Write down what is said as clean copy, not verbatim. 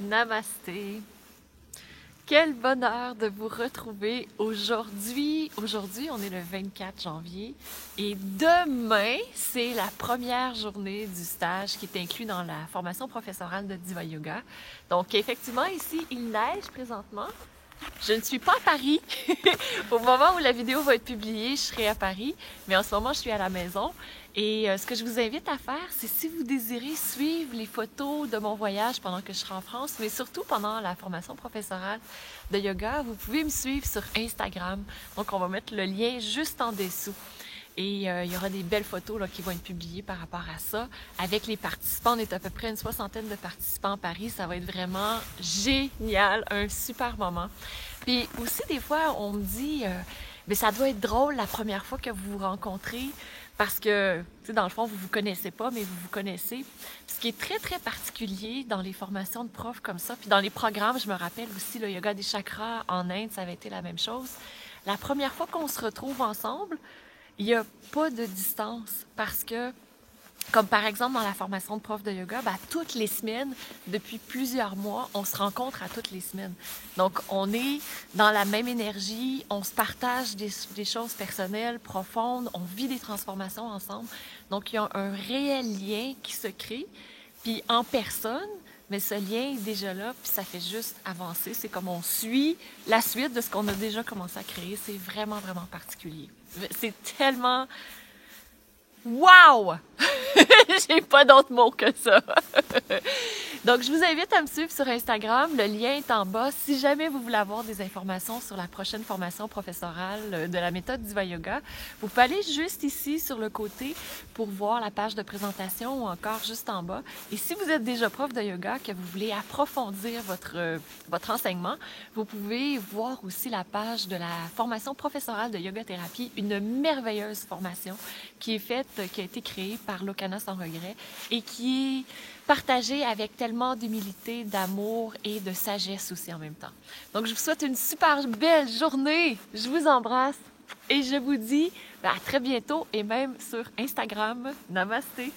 Namasté. Quel bonheur de vous retrouver aujourd'hui. Aujourd'hui, on est le 24 janvier et demain, c'est la première journée du stage qui est inclus dans la formation professorale de Diva Yoga. Donc, effectivement, ici, il neige présentement. Je ne suis pas à Paris. Au moment où la vidéo va être publiée, je serai à Paris, mais en ce moment, je suis à la maison. Et ce que je vous invite à faire, c'est si vous désirez suivre les photos de mon voyage pendant que je serai en France, mais surtout pendant la formation professorale de yoga, vous pouvez me suivre sur Instagram. Donc, on va mettre le lien juste en dessous. Et il y aura des belles photos là, qui vont être publiées par rapport à ça. Avec les participants, on est à peu près une 60aine de participants à Paris. Ça va être vraiment génial, un super moment. Puis aussi, des fois, on me dit, mais ça doit être drôle la première fois que vous vous rencontrez parce que, tu sais, dans le fond, vous vous connaissez pas, mais vous vous connaissez. Ce qui est très, très particulier dans les formations de profs comme ça, puis dans les programmes, je me rappelle aussi, le yoga des chakras en Inde, ça avait été la même chose. La première fois qu'on se retrouve ensemble, il n'y a pas de distance parce que, comme par exemple dans la formation de prof de yoga, toutes les semaines, depuis plusieurs mois, on se rencontre à toutes les semaines. Donc, on est dans la même énergie, on se partage des choses personnelles, profondes, on vit des transformations ensemble. Donc, il y a un réel lien qui se crée, puis en personne, mais ce lien est déjà là, puis ça fait juste avancer. C'est comme on suit la suite de ce qu'on a déjà commencé à créer. C'est vraiment, vraiment particulier. C'est tellement... Wow! J'ai pas d'autre mot que ça. Donc, je vous invite à me suivre sur Instagram. Le lien est en bas. Si jamais vous voulez avoir des informations sur la prochaine formation professorale de la méthode Diva Yoga, vous pouvez aller juste ici sur le côté pour voir la page de présentation ou encore juste en bas. Et si vous êtes déjà prof de yoga, que vous voulez approfondir votre enseignement, vous pouvez voir aussi la page de la formation professorale de yoga thérapie, une merveilleuse formation qui est faite, qui a été créée par Lokana Sans Regret et qui est partagée avec tellement d'humilité, d'amour et de sagesse aussi en même temps. Donc, je vous souhaite une super belle journée. Je vous embrasse et je vous dis à très bientôt et même sur Instagram. Namasté!